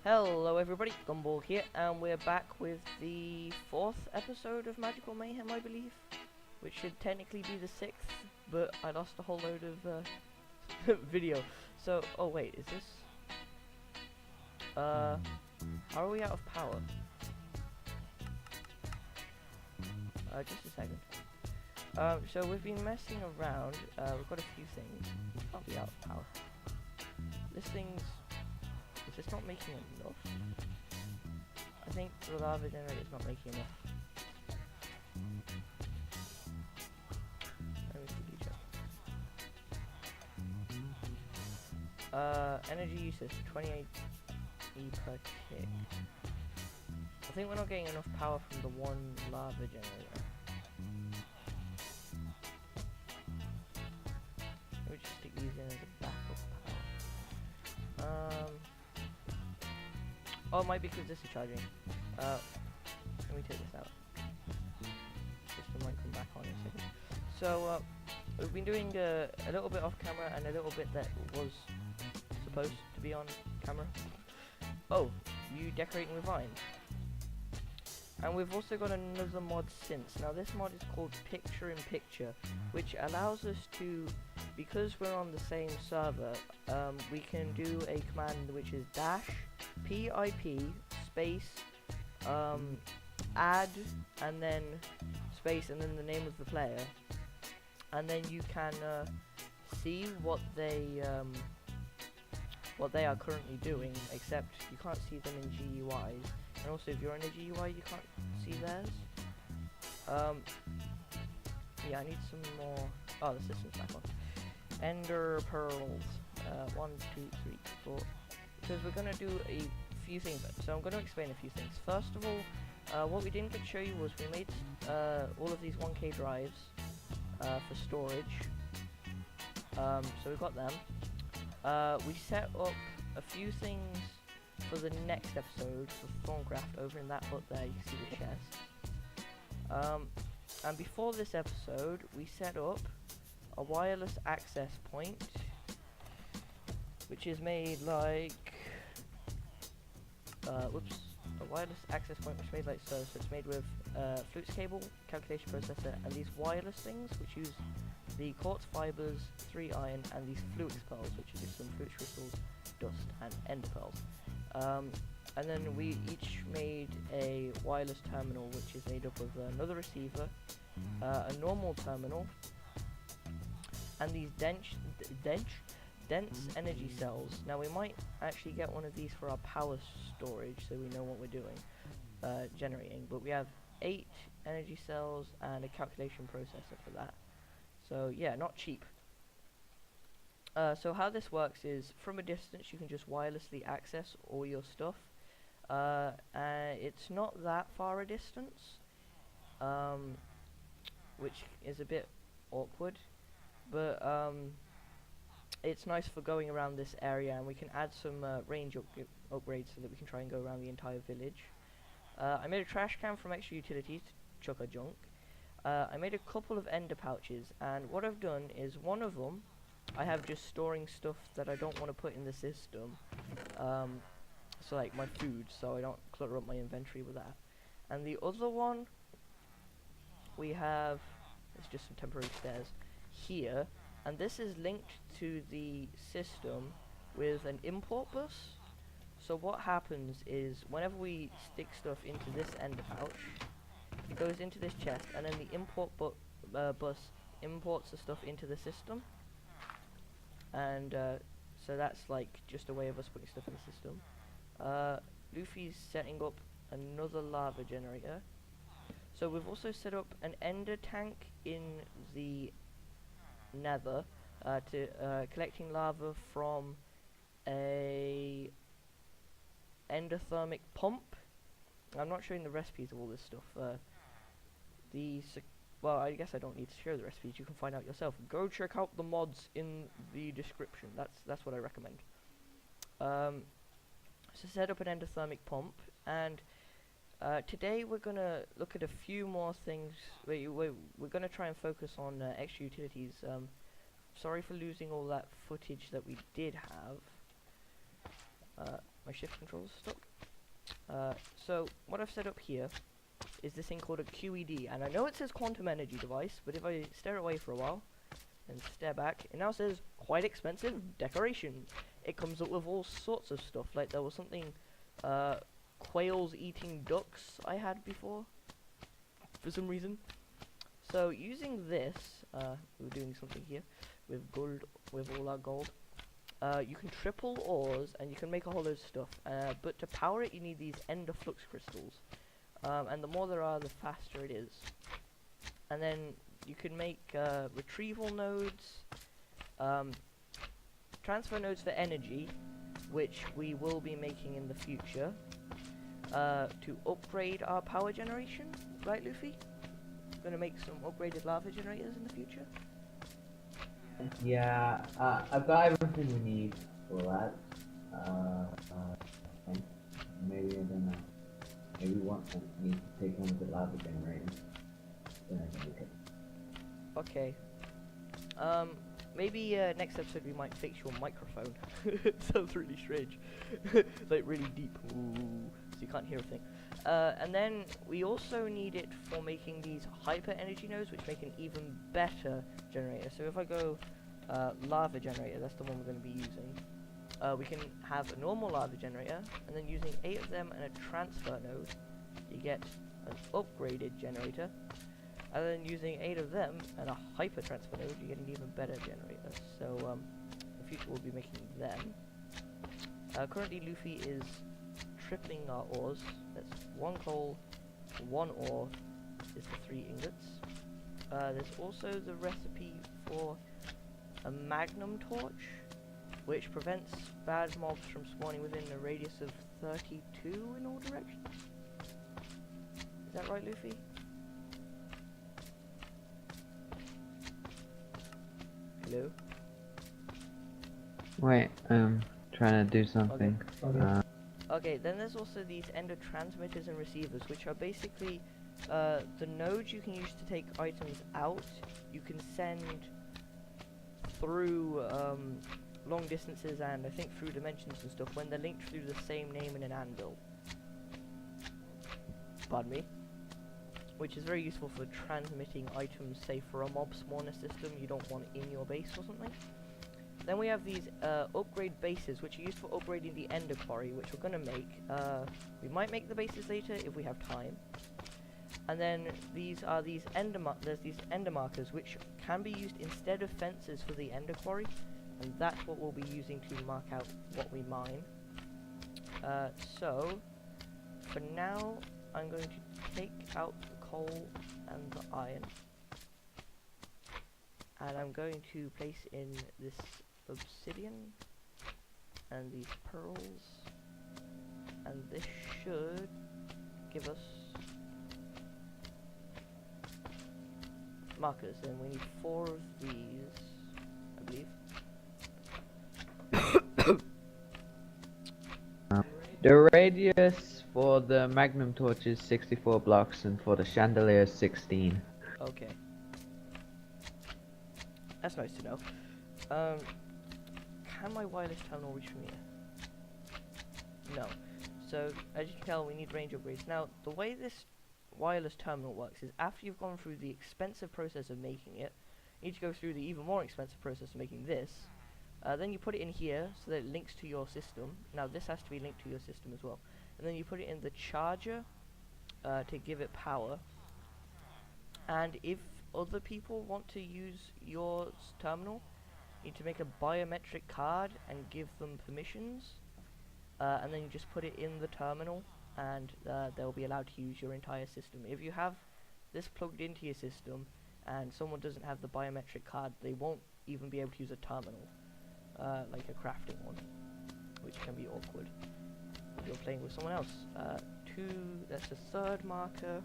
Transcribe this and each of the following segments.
Hello everybody, Gumball here, and we're back with the 4th episode of Magical Mayhem, I believe. Which should technically be the 6th, but I lost a whole load of video. So, oh wait, is this... how are we out of power? Just a second. So we've been messing around, we've got a few things. We can't be out of power. This thing's... Is this not making enough? I think the lava generator is not making enough. Let me quickly check. Energy usage, 28 E per tick. I think we're not getting enough power from the one lava generator. Let me just stick these in as a backup power. Oh, it might be because this is charging. Let me take this out. System might come back on in a second. So, we've been doing a little bit off camera and a little bit that was supposed to be on camera. Oh, you decorating with vines. And we've also got another mod since. Now this mod is called Picture in Picture, which allows us to, because we're on the same server, we can do a command which is dash pip space add and then space and then the name of the player, and then you can see what they are currently doing, except you can't see them in GUIs. And also, if you're in a GUI, you can't see theirs. Yeah, I need some more. Oh, the system's back on. Ender pearls. 1, 2, 3, 4. Because we're gonna do a few things. So I'm gonna explain a few things. First of all, what we didn't get to show you was we made all of these 1K drives for storage. So we got them. We set up a few things for the next episode for Thaumcraft over in that hut there. You can see the chest. And before this episode, we set up a wireless access point, which is made like a wireless access point which is made like so. So it's made with flutes cable, calculation processor, and these wireless things which use the quartz fibers, 3 iron, and these fluix pearls, which are just some fluix crystals, dust, and ender pearls. And then we each made a wireless terminal which is made up of another receiver, a normal terminal, and these dense energy cells. Now we might actually get one of these for our power storage so we know what we're doing, generating, but we have 8 energy cells and a calculation processor for that. So yeah, not cheap. So how this works is, from a distance you can just wirelessly access all your stuff. It's not that far a distance, which is a bit awkward, but it's nice for going around this area, and we can add some range upgrades so that we can try and go around the entire village. I made a trash can from extra utilities to chuck our junk. I made a couple of ender pouches, and what I've done is one of them I have just storing stuff that I don't want to put in the system, so like my food, so I don't clutter up my inventory with that. And the other one we have, it's just some temporary stairs here, and this is linked to the system with an import bus. So what happens is, whenever we stick stuff into this ender pouch, it goes into this chest, and then the import bus imports the stuff into the system. And so that's like just a way of us putting stuff in the system. Luffy's setting up another lava generator. So we've also set up an ender tank in the nether to collecting lava from a endothermic pump. I'm not showing the recipes of all this stuff. Well, I guess I don't need to show the recipes. You can find out yourself. Go check out the mods in the description. That's what I recommend. So set up an endothermic pump, and today we're gonna look at a few more things. We're gonna try and focus on extra utilities. Sorry for losing all that footage that we did have. My shift control's stuck. So what I've set up here is this thing called a QED, and I know it says quantum energy device, but if I stare away for a while and stare back, it now says quite expensive decoration. It comes up with all sorts of stuff, like there was something quails eating ducks I had before for some reason. So using this, we're doing something here with gold, with all our gold. You can triple ores and you can make a whole load of stuff, but to power it you need these ender flux crystals, and the more there are the faster it is. And then you can make retrieval nodes, transfer nodes for energy, which we will be making in the future, to upgrade our power generation, right Luffy? Gonna make some upgraded lava generators in the future? Yeah, I've got everything we need for that. I think. Maybe I don't know. Maybe I need to take one of the lava generators. Then I can make it. Okay. Maybe next episode we might fix your microphone. Sounds really strange. Like really deep. Ooh, so you can't hear a thing. And then we also need it for making these hyper energy nodes, which make an even better generator. So if I go lava generator, that's the one we're going to be using. We can have a normal lava generator, and then using 8 of them and a transfer node, you get an upgraded generator. And then using 8 of them and a hyper transfer node, you get an even better generator. So in the future we'll be making them. Currently Luffy is tripling our ores. That's 1 coal, 1 ore is the 3 ingots. There's also the recipe for a magnum torch, which prevents bad mobs from spawning within a radius of 32 in all directions. Is that right, Luffy? Hello? Wait, trying to do something. Okay. Okay, then there's also these ender transmitters and receivers, which are basically the nodes you can use to take items out. You can send through long distances and I think through dimensions and stuff when they're linked through the same name in an anvil. Pardon me. Which is very useful for transmitting items, say for a mob spawner system you don't want in your base or something. Then we have these upgrade bases, which are used for upgrading the ender quarry, which we're going to make. We might make the bases later if we have time. And then these are these there's these ender markers, which can be used instead of fences for the ender quarry, and that's what we'll be using to mark out what we mine. So for now I'm going to take out the coal and the iron, and I'm going to place in this obsidian and these pearls, and this should give us markers, and we need 4 of these, I believe. The radius for the magnum torch is 64 blocks, and for the chandelier is 16. Okay. That's nice to know. Can my wireless terminal reach from here? No. So, as you can tell, we need range upgrades. Now, the way this wireless terminal works is after you've gone through the expensive process of making it, you need to go through the even more expensive process of making this. Then you put it in here so that it links to your system. Now, this has to be linked to your system as well. And then you put it in the charger to give it power. And if other people want to use your terminal, you need to make a biometric card and give them permissions, and then you just put it in the terminal, and they'll be allowed to use your entire system. If you have this plugged into your system and someone doesn't have the biometric card, they won't even be able to use a terminal, like a crafting one, which can be awkward if you're playing with someone else. That's the 3rd marker,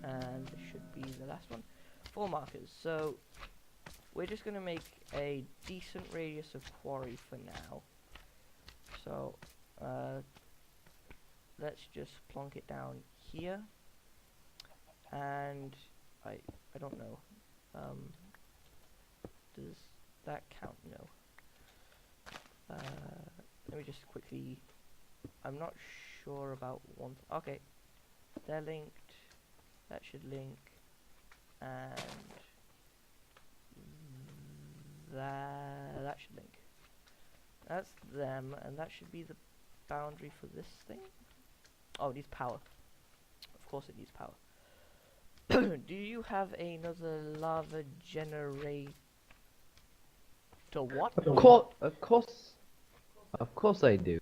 and this should be the last one. 4 markers. So we're just going to make a decent radius of quarry for now. So let's just plonk it down here, and I don't know, does that count? No. let me just quickly. I'm not sure about one. Okay, they're linked. That should link, and that should link. That's them, and that should be the boundary for this thing. Oh, it needs power. Of course, it needs power. Do you have another lava generator? What? Of course I do.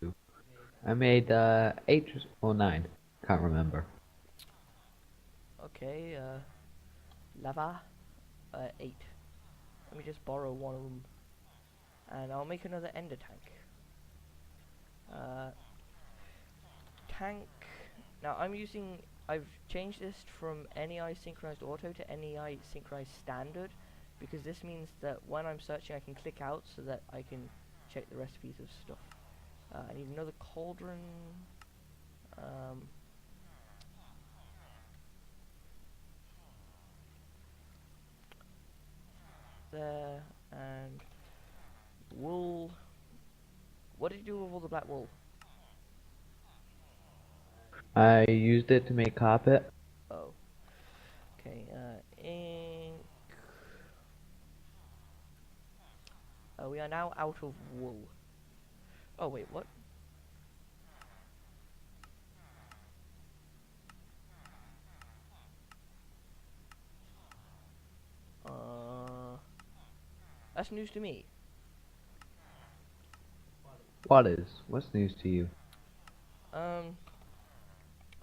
I made 8 or 9, can't remember. Okay, lava, 8. Let me just borrow one of them, and I'll make another ender tank. Tank. Now I've changed this from NEI synchronized auto to NEI synchronized standard, because this means that when I'm searching I can click out so that I can check the recipes of stuff. I need another cauldron. There, and wool. What did you do with all the black wool? I used it to make carpet. Oh. Okay, ink. We are now out of wool. Oh wait, what? That's news to me. What is? What's news to you? I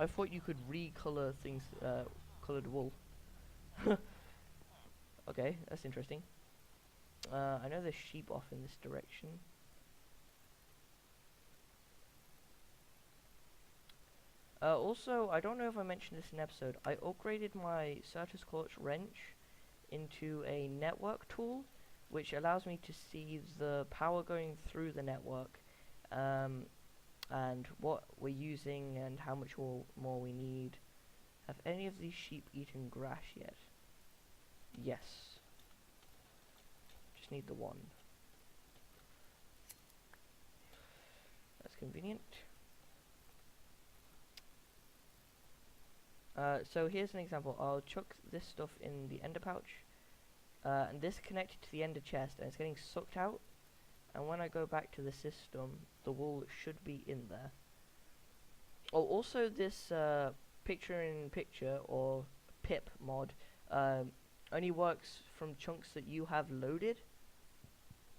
thought you could recolor things, colored wool. Okay, that's interesting. I know there's sheep off in this direction. Also, I don't know if I mentioned this in episode, I upgraded my Certus Clutch wrench into a network tool, which allows me to see the power going through the network, and what we're using and how much more we need. Have any of these sheep eaten grass yet? Yes. Just need the one. That's convenient. So here's an example. I'll chuck this stuff in the ender pouch, and this connected to the ender chest, and it's getting sucked out. And when I go back to the system, the wool should be in there. Oh, also this picture-in-picture or pip mod only works from chunks that you have loaded.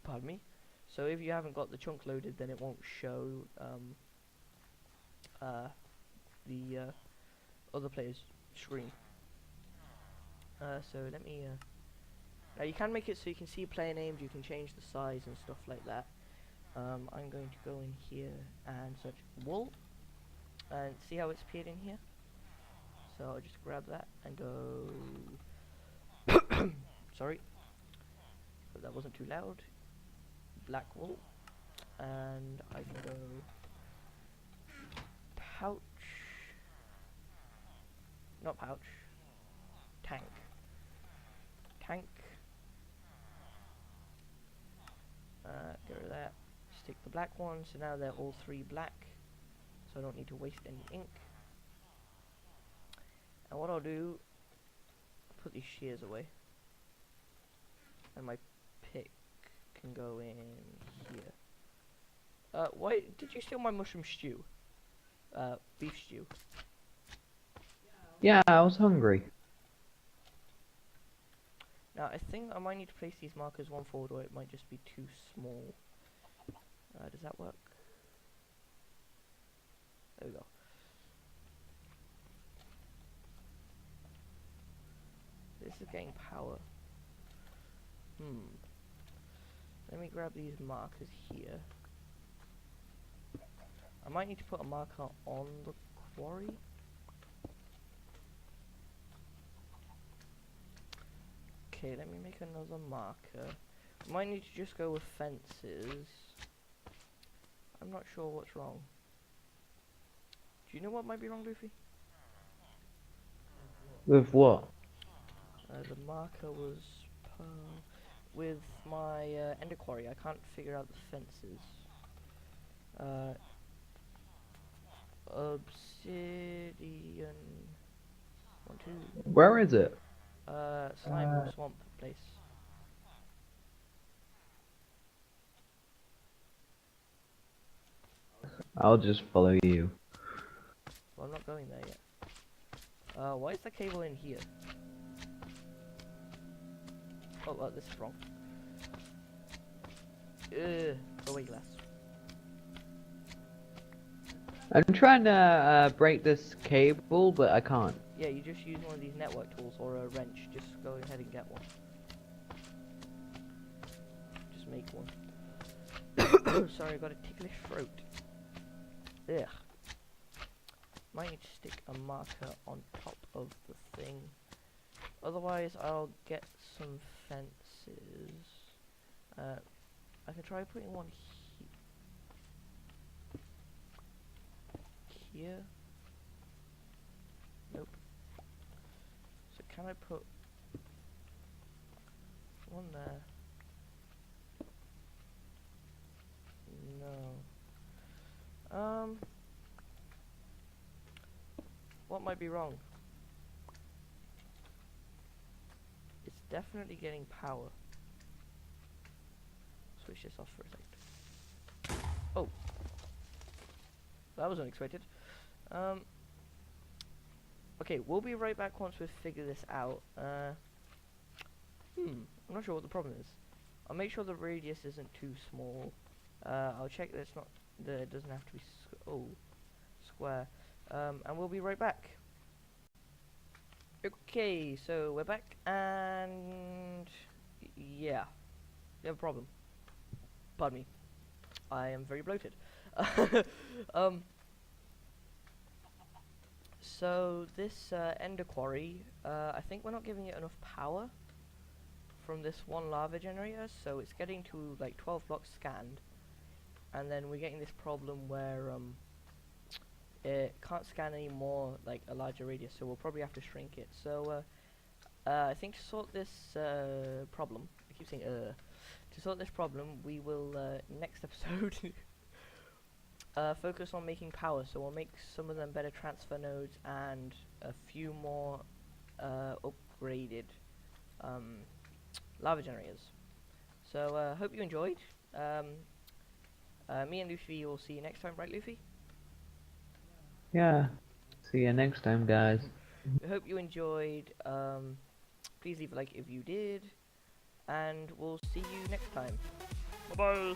Pardon me. So if you haven't got the chunk loaded, then it won't show the other player's screen. So let me. Now you can make it so you can see player names. You can change the size and stuff like that. I'm going to go in here and search wool and see how it's appeared in here. So I'll just grab that and go. Sorry, but that wasn't too loud. Black wool, and I can go pouch. Not pouch. Tank. Tank. Get rid of that. Stick the black one. So now they're all 3 black. So I don't need to waste any ink. And what I'll do, put these shears away. And my pick can go in here. Why did you steal my mushroom stew? Beef stew. Yeah, I was hungry. Now I think I might need to place these markers one forward, or it might just be too small. Does that work? There we go. This is getting power. Let me grab these markers here. I might need to put a marker on the quarry. Okay, let me make another marker. Might need to just go with fences. I'm not sure what's wrong. Do you know what might be wrong, Luffy? With what? The marker was with my ender quarry. I can't figure out the fences. Obsidian. 1, 2. Where is it? Slime swamp place. I'll just follow you. Well, I'm not going there yet. Why is the cable in here? Oh, well, this is wrong. Go away, glass. I'm trying to break this cable, but I can't. Yeah, you just use one of these network tools or a wrench. Just go ahead and get one. Just make one. Sorry, I got a ticklish throat. Ugh. Might need to stick a marker on top of the thing. Otherwise, I'll get some fences. I can try putting one here. Nope. So can I put one there? No. What might be wrong? It's definitely getting power. Switch this off for a sec. Oh. That was unexpected. Okay, we'll be right back once we've figured this out. I'm not sure what the problem is. I'll make sure the radius isn't too small. I'll check that it's not, that it doesn't have to be square. And we'll be right back. Okay, so we're back, and yeah, we have a problem. Pardon me. I am very bloated. So this ender quarry, I think we're not giving it enough power from this one lava generator, so it's getting to like 12 blocks scanned, and then we're getting this problem where it can't scan any more, like a larger radius, so we'll probably have to shrink it. So I think to sort this problem, I keep saying to sort this problem, we will next episode focus on making power. So we'll make some of them better transfer nodes and a few more upgraded lava generators. So hope you enjoyed. Me and Luffy will see you next time, right, Luffy? Yeah. See you next time, guys. We hope you enjoyed. Please leave a like if you did, and we'll see you next time. Bye bye.